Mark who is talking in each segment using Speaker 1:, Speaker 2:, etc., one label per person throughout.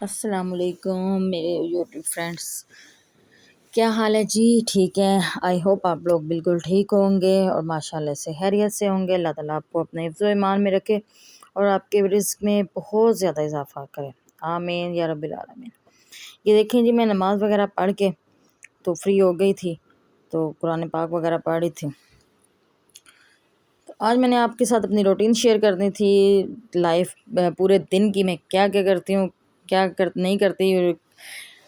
Speaker 1: السلام علیکم میرے یوٹیوب فرینڈس، کیا حال ہے جی؟ ٹھیک ہے، آئی ہوپ آپ لوگ بالکل ٹھیک ہوں گے اور ماشاءاللہ سے خیریت سے ہوں گے۔ اللہ تعالیٰ آپ کو اپنے حفظ و ایمان میں رکھے اور آپ کے رزق میں بہت زیادہ اضافہ کرے، آمین یا رب العالمین۔ یہ دیکھیں جی، میں نماز وغیرہ پڑھ کے تو فری ہو گئی تھی، تو قرآن پاک وغیرہ پڑھ رہی تھی۔ تو آج میں نے آپ کے ساتھ اپنی روٹین شیئر کرنی تھی، لائف پورے دن کی میں کیا کیا کرتی ہوں، نہیں کرتی،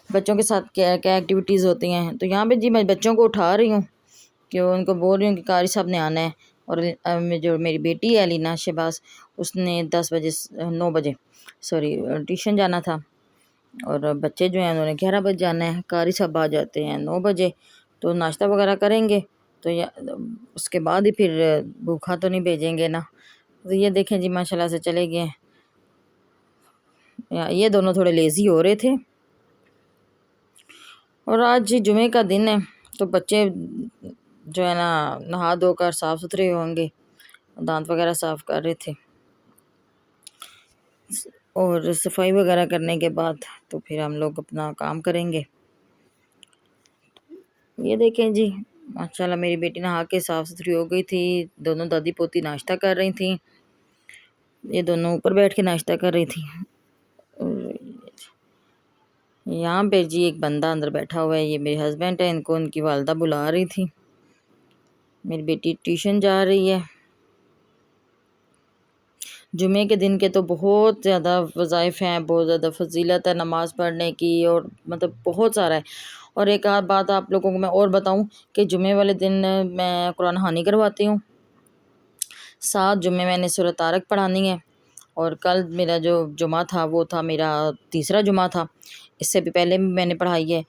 Speaker 1: بچوں کے ساتھ کیا کیا ایکٹیویٹیز ہوتی ہیں۔ تو یہاں پہ جی میں بچوں کو اٹھا رہی ہوں کہ ان کو بول رہی ہوں کہ قاری صاحب نے آنا ہے، اور جو میری بیٹی ہے لینا شہباز، اس نے 9 بجے ٹیوشن جانا تھا، اور بچے جو ہیں انہوں نے 11 بجے جانا ہے۔ قاری صاحب آ جاتے ہیں 9 بجے، تو ناشتہ وغیرہ کریں گے، تو اس کے بعد ہی پھر بھوکھا تو نہیں بھیجیں گے نا۔ تو یہ دیکھیں جی ماشاءاللہ سے چلے گئے ہیں۔ یہ دونوں تھوڑے لیزی ہو رہے تھے، اور آج جی جمعے کا دن ہے، تو بچے جو ہے نا نہا دھو کر صاف ستھرے ہوں گے، دانت وغیرہ صاف کر رہے تھے، اور صفائی وغیرہ کرنے کے بعد تو پھر ہم لوگ اپنا کام کریں گے۔ یہ دیکھیں جی ماشاءاللہ میری بیٹی نہا کے صاف ستھری ہو گئی تھی، دونوں دادی پوتی ناشتہ کر رہی تھیں، یہ دونوں اوپر بیٹھ کے ناشتہ کر رہی تھی۔ یہاں پہ جی ایک بندہ اندر بیٹھا ہوا ہے، یہ میرے ہسبینڈ ہے، ان کو ان کی والدہ بلا رہی تھی۔ میری بیٹی ٹیوشن جا رہی ہے۔ جمعے کے دن کے تو بہت زیادہ وظائف ہیں، بہت زیادہ فضیلت ہے نماز پڑھنے کی، اور مطلب بہت سارا ہے۔ اور ایک آدھ بات آپ لوگوں کو میں اور بتاؤں کہ جمعے والے دن میں قرآن خوانی کرواتی ہوں، 7 جمعے میں نے سورۃ طارق پڑھانی ہے، اور کل میرا جو جمعہ تھا وہ تھا میرا تیسرا جمعہ تھا۔ اس سے بھی پہلے میں نے پڑھائی ہے۔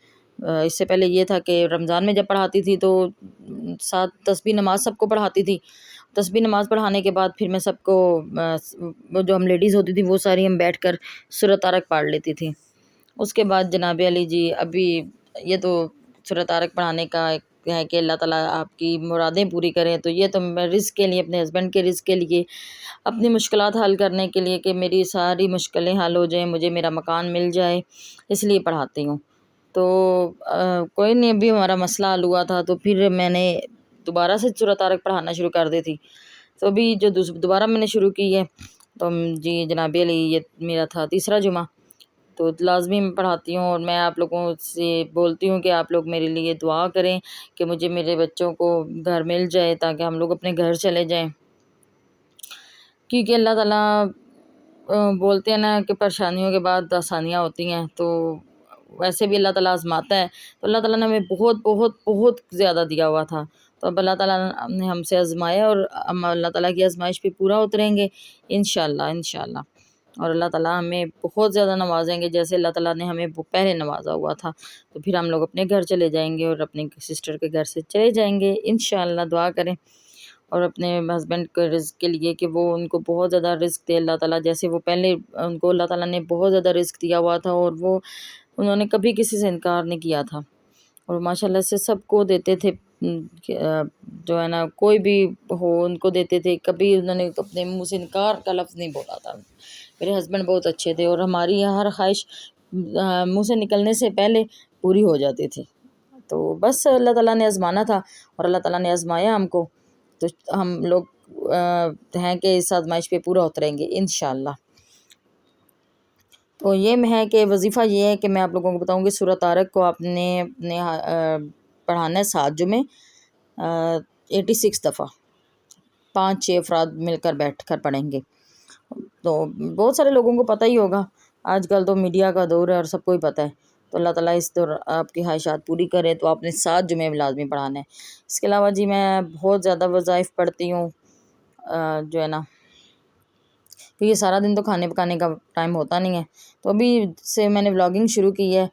Speaker 1: اس سے پہلے یہ تھا کہ رمضان میں جب پڑھاتی تھی تو 7 تسبیح نماز سب کو پڑھاتی تھی۔ تسبیح نماز پڑھانے کے بعد پھر میں سب کو وہ جو ہم لیڈیز ہوتی تھیں وہ ساری ہم بیٹھ کر سورۃ طارق پڑھ لیتی تھی۔ اس کے بعد جناب علی جی ابھی یہ تو سورۃ طارق پڑھانے کا ہے کہ اللہ تعالیٰ آپ کی مرادیں پوری کریں، تو یہ تو میں رزق کے لیے، اپنے ہسبینڈ کے رزق کے لیے، اپنی مشکلات حل کرنے کے لیے کہ میری ساری مشکلیں حل ہو جائیں، مجھے میرا مکان مل جائے، اس لیے پڑھاتی ہوں۔ تو کوئی نہیں، ابھی ہمارا مسئلہ حل ہوا تھا تو پھر میں نے دوبارہ سے سورۃ طارق پڑھانا شروع کر دی تھی۔ تو ابھی جو دوبارہ میں نے شروع کی ہے، تو جی جناب علی یہ میرا تھا تیسرا جمعہ، تو لازمی میں پڑھاتی ہوں، اور میں آپ لوگوں سے بولتی ہوں کہ آپ لوگ میرے لیے دعا کریں کہ مجھے میرے بچوں کو گھر مل جائے تاکہ ہم لوگ اپنے گھر چلے جائیں، کیونکہ اللہ تعالیٰ بولتے ہیں نا کہ پریشانیوں کے بعد آسانیاں ہوتی ہیں، تو ویسے بھی اللہ تعالیٰ آزماتا ہے، تو اللہ تعالیٰ نے ہمیں بہت بہت بہت زیادہ دیا ہوا تھا، تو اب اللہ تعالیٰ نے ہم سے آزمایا، اور ہم اللہ تعالیٰ کی آزمائش پہ پورا اتریں گے انشاءاللہ انشاءاللہ، اور اللہ تعالیٰ ہمیں بہت زیادہ نوازیں گے، جیسے اللہ تعالیٰ نے ہمیں پہلے نوازا ہوا تھا۔ تو پھر ہم لوگ اپنے گھر چلے جائیں گے، اور اپنی سسٹر کے گھر سے چلے جائیں گے انشاءاللہ۔ دعا کریں اور اپنے ہسبینڈ کے رزق کے لیے کہ وہ ان کو بہت زیادہ رزق دے اللہ تعالیٰ، جیسے وہ پہلے ان کو اللہ تعالیٰ نے بہت زیادہ رزق دیا ہوا تھا، اور وہ انہوں نے کبھی کسی سے انکار نہیں کیا تھا، اور ماشاءاللہ سے سب کو دیتے تھے، جو ہے نا کوئی بھی ہو ان کو دیتے تھے، کبھی انہوں نے اپنے منہ سے انکار کا لفظ نہیں بولا تھا۔ میرے ہسبینڈ بہت اچھے تھے، اور ہماری ہر خواہش منہ سے نکلنے سے پہلے پوری ہو جاتی تھی۔ تو بس اللہ تعالیٰ نے آزمانا تھا، اور اللہ تعالیٰ نے آزمایا ہم کو، تو ہم لوگ ہیں کہ اس آزمائش پہ پورا اتریں گے انشاءاللہ۔ تو یہ ہے کہ وظیفہ یہ ہے کہ میں آپ لوگوں کو بتاؤں گی، سورۃ طارق کو آپ نے اپنے پڑھانا ہے 7 جمعے 86 دفعہ، 5-6 افراد مل کر بیٹھ کر پڑھیں گے۔ تو بہت سارے لوگوں کو پتہ ہی ہوگا، آج کل تو میڈیا کا دور ہے اور سب کو ہی پتہ ہے، تو اللہ تعالیٰ اس دور آپ کی خواہشات پوری کرے، تو آپ نے 7 جمعے لازمی پڑھانا ہے۔ اس کے علاوہ جی میں بہت زیادہ وظائف پڑھتی ہوں، جو ہے نا، کیونکہ سارا دن تو کھانے پکانے کا ٹائم ہوتا نہیں ہے، تو ابھی سے میں نے ولاگنگ شروع کی ہے،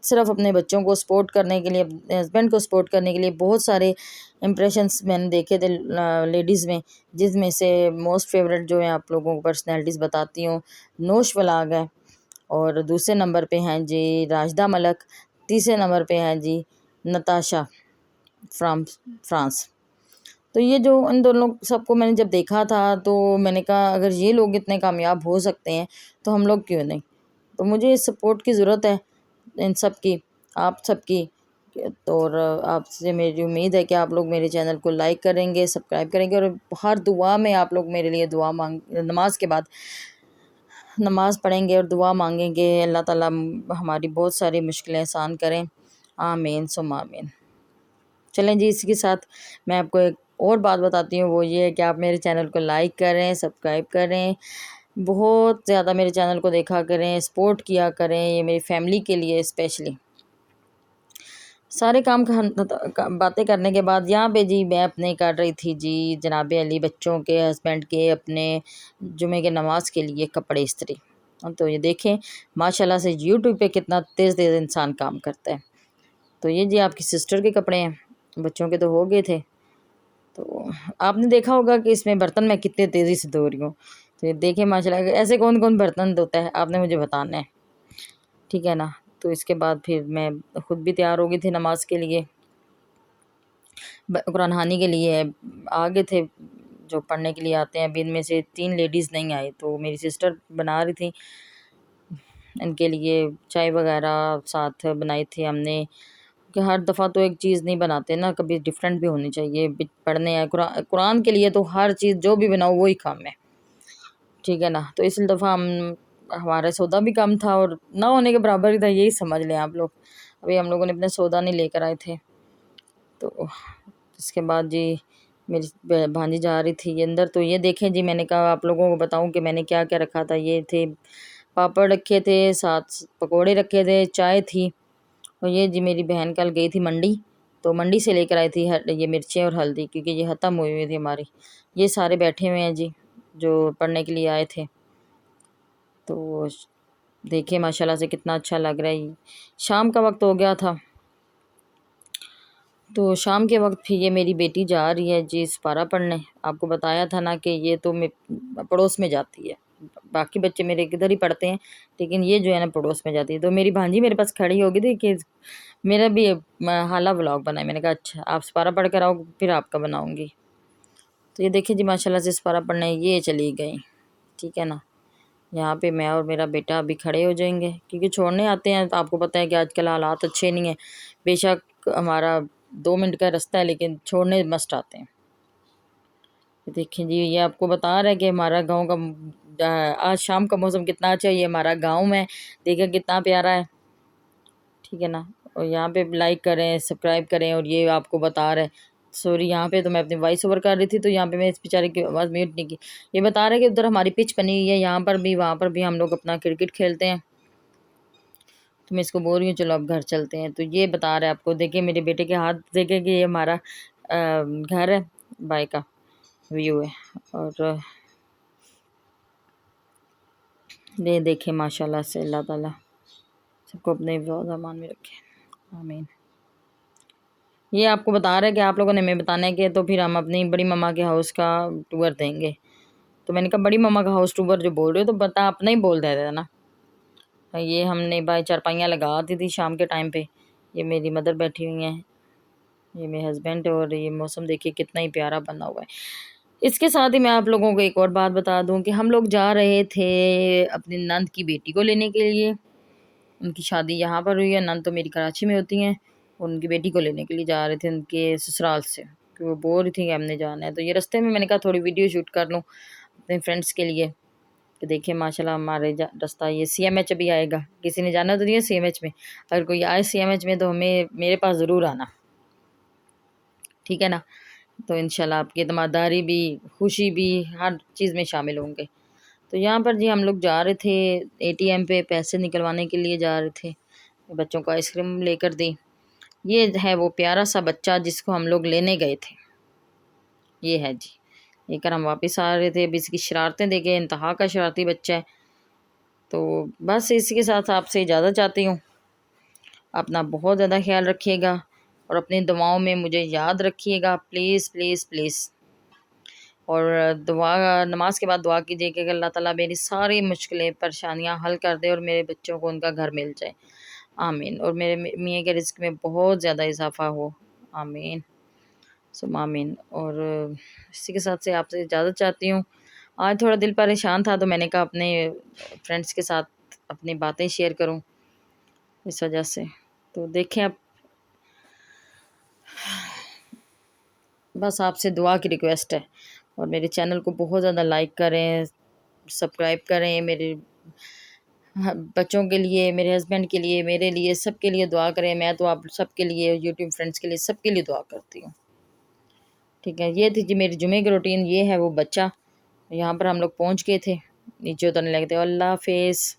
Speaker 1: صرف اپنے بچوں کو سپورٹ کرنے کے لیے، اپنے ہسبینڈ کو سپورٹ کرنے کے لیے۔ بہت سارے امپریشنس میں نے دیکھے تھے لیڈیز میں، جس میں سے موسٹ فیوریٹ جو ہیں آپ لوگوں کو پرسنالٹیز بتاتی ہوں، نوش ولاگ ہے، اور دوسرے نمبر پہ ہیں جی راشدہ ملک، تیسرے نمبر پہ ہیں جی نتاشا فرام فرانس۔ تو یہ جو ان دونوں سب کو میں نے جب دیکھا تھا تو میں نے کہا اگر یہ لوگ اتنے کامیاب ہو سکتے ہیں تو ہم لوگ کیوں نہیں۔ تو مجھے اس سپورٹ کی ضرورت ہے ان سب کی، آپ سب کی. تو اور آپ سے میری امید ہے کہ آپ لوگ میرے چینل کو لائک کریں گے، سبسکرائب کریں گے، اور ہر دعا میں آپ لوگ میرے لیے دعا نماز کے بعد نماز پڑھیں گے اور دعا مانگیں گے. اللہ تعالیٰ ہماری بہت ساری مشکلیں آسان کریں. آمین ثم آمین. چلیں جی، اسی کے ساتھ میں آپ کو ایک اور بات بتاتی ہوں، وہ یہ ہے کہ آپ میرے چینل کو لائک کریں، سبسکرائب کریں، بہت زیادہ میرے چینل کو دیکھا کریں، سپورٹ کیا کریں. یہ میری فیملی کے لیے اسپیشلی. سارے کام باتیں کرنے کے بعد یہاں پہ جی میں اپنے کر رہی تھی جی جناب علی بچوں کے، ہسبینڈ کے، اپنے جمعے کے نماز کے لیے کپڑے استری. تو یہ دیکھیں ماشاءاللہ سے یوٹیوب پہ کتنا تیز تیز انسان کام کرتا ہے. تو یہ جی آپ کی سسٹر کے کپڑے ہیں، بچوں کے تو ہو گئے تھے. تو آپ نے دیکھا ہوگا کہ اس میں برتن میں کتنے تیزی سے دھو رہی ہوں. تو یہ دیکھیں ماشاءاللہ ایسے کون کون برتن دھوتا ہے، آپ نے مجھے بتانا ہے، ٹھیک ہے نا. تو اس کے بعد پھر میں خود بھی تیار ہو گئی تھی نماز کے لیے، قرآن خوانی کے لیے. آگے تھے جو پڑھنے کے لیے آتے ہیں، ابھی ان میں سے 3 لیڈیز نہیں آئی، تو میری سسٹر بنا رہی تھی ان کے لیے چائے وغیرہ ساتھ بنائی تھی ہم نے، کہ ہر دفعہ تو ایک چیز نہیں بناتے نا، کبھی ڈفرینٹ بھی ہونی چاہیے. پڑھنے ہیں قرآن کے لیے تو ہر چیز جو بھی بناؤ وہی کام ہے، ٹھیک ہے نا. تو اس دفعہ ہمارا سودا بھی کم تھا اور نہ ہونے کے برابر ہی تھا، یہی سمجھ لیں آپ لوگ. ابھی ہم لوگوں نے اپنا سودا نہیں لے کر آئے تھے. تو اس کے بعد جی میری بھانجی جا رہی تھی اندر. تو یہ دیکھیں جی، میں نے کہا آپ لوگوں کو بتاؤں کہ میں نے کیا کیا رکھا تھا. یہ تھے پاپڑ رکھے تھے، ساتھ پکوڑے رکھے تھے، چائے تھی. اور یہ جی میری بہن کل گئی تھی منڈی، تو منڈی سے لے کر آئی تھی یہ مرچیں اور ہلدی، کیونکہ یہ ختم ہوئی تھی ہماری. یہ سارے بیٹھے ہوئے ہیں جی جو پڑھنے کے لیے آئے تھے. تو دیکھیں ماشاءاللہ سے کتنا اچھا لگ رہا ہے. شام کا وقت ہو گیا تھا، تو شام کے وقت پھر یہ میری بیٹی جا رہی ہے جی سپارہ پڑھنے. آپ کو بتایا تھا نا کہ یہ تو پڑوس میں جاتی ہے، باقی بچے میرے کدھر ہی پڑھتے ہیں، لیکن یہ جو ہے نا پڑوس میں جاتی ہے. تو میری بھانجی میرے پاس کھڑی ہوگی تھی کہ میرا بھی حالہ ولاگ بنا ہے. میں نے کہا اچھا آپ سپارہ پڑھ کر آؤ، پھر آپ کا بناؤں گی. تو یہ دیکھیں جی ماشاءاللہ سے سپارہ پڑھنے یہ چلی گئی، ٹھیک ہے نا. یہاں پہ میں اور میرا بیٹا ابھی کھڑے ہو جائیں گے، کیونکہ چھوڑنے آتے ہیں. تو آپ کو پتہ ہے کہ آج کل حالات اچھے نہیں ہیں، بے شک ہمارا 2 منٹ کا رستہ ہے، لیکن چھوڑنے مسٹ آتے ہیں. دیکھیں جی یہ آپ کو بتا رہا ہے کہ ہمارا گاؤں کا آج شام کا موسم کتنا اچھا ہے. یہ ہمارا گاؤں میں دیکھیں کتنا پیارا ہے، ٹھیک ہے نا. اور یہاں پہ لائک کریں، سبسکرائب کریں. اور یہ آپ کو بتا رہا ہے، سوری یہاں پہ تو میں اپنی وائس اوور کر رہی تھی، تو یہاں پہ میں اس بیچارے کی آواز میوٹ نہیں کی. یہ بتا رہا ہے کہ ادھر ہماری پچ بنی ہوئی ہے، یہاں پر بھی وہاں پر بھی ہم لوگ اپنا کرکٹ کھیلتے ہیں. تو میں اس کو بول رہی ہوں چلو اب گھر چلتے ہیں. تو یہ بتا رہا ہے آپ کو، دیکھیں میرے بیٹے کے ہاتھ دیکھیں کہ یہ ہمارا گھر ہے، بائی کا ویو ہے. اور یہ دیکھیں ماشاءاللہ سے اللہ تعالیٰ سب کو اپنے حفظ و امان میں رکھے، آمین. یہ آپ کو بتا رہے ہیں کہ آپ لوگوں نے ہمیں بتانا ہے کہ تو پھر ہم اپنی بڑی مما کے ہاؤس کا ٹور دیں گے. تو میں نے کہا بڑی مما کا ہاؤس ٹور جو بول رہے ہو تو بتا اپنا ہی بول دے رہا نا. یہ ہم نے بھائی چارپائیاں لگا دی تھی شام کے ٹائم پہ. یہ میری مدر بیٹھی ہوئی ہیں، یہ میرے ہسبینڈ، اور یہ موسم دیکھیے کتنا ہی پیارا بنا ہوا ہے. اس کے ساتھ ہی میں آپ لوگوں کو ایک اور بات بتا دوں کہ ہم لوگ جا رہے تھے اپنی نند کی بیٹی کو لینے کے لیے. ان کی شادی یہاں پر ہوئی ہے، نند تو میری کراچی میں ہوتی ہیں، ان کی بیٹی کو لینے کے لیے جا رہے تھے ان کے سسرال سے، کہ وہ بول رہی تھی کہ ہم نے جانا ہے. تو یہ رستے میں نے کہا تھوڑی ویڈیو شوٹ کر لوں اپنے فرینڈس کے لیے، کہ دیکھیں ماشاءاللہ ہمارے رستہ یہ سی ایم ایچ ابھی آئے گا. کسی نے جانا تو نہیں ہے سی ایم ایچ میں، اگر کوئی آئے سی ایم ایچ میں تو میرے پاس ضرور آنا، ٹھیک ہے نا. تو انشاءاللہ آپ کی اعتماد داری بھی، خوشی بھی، ہر چیز میں شامل ہوں گے. تو یہاں پر جی ہم لوگ جا رہے تھے اے ٹی ایم پہ پیسے نکلوانے کے لیے جا رہے تھے. بچوں کو آئس کریم لے کر دی. یہ ہے وہ پیارا سا بچہ جس کو ہم لوگ لینے گئے تھے، یہ ہے جی. لے کر ہم واپس آ رہے تھے. اب اس کی شرارتیں دیکھیں، انتہا کا شرارتی بچہ ہے. تو بس اسی کے ساتھ آپ سے اجازت چاہتی ہوں. اپنا بہت زیادہ خیال رکھیے گا اور اپنی دعاؤں میں مجھے یاد رکھیے گا، پلیز پلیز پلیز. اور نماز کے بعد دعا کیجیے کہ اللہ تعالیٰ میری ساری مشکلیں پریشانیاں حل کر دے اور میرے بچوں کو ان کا گھر مل جائے، آمین. اور میرے میاں کے رزق میں بہت زیادہ اضافہ ہو، آمین ثم آمین. اور اسی کے ساتھ سے آپ سے اجازت چاہتی ہوں. آج تھوڑا دل پریشان تھا، تو میں نے کہا اپنے فرینڈس کے ساتھ اپنی باتیں شیئر کروں اس وجہ سے. تو دیکھیں اب بس آپ سے دعا کی ریکویسٹ ہے، اور میرے چینل کو بہت زیادہ لائک کریں، سبسکرائب کریں، میرے بچوں کے لیے، میرے ہسبینڈ کے لیے، میرے لیے، سب کے لیے دعا کریں. میں تو آپ سب کے لیے، یوٹیوب فرینڈس کے لیے، سب کے لیے دعا کرتی ہوں. ٹھیک ہے، یہ تھی جی میری جمعے کی روٹین. یہ ہے وہ بچہ، یہاں پر ہم لوگ پہنچ گئے تھے، نیچے اترنے لگے تھے. اللہ حافظ.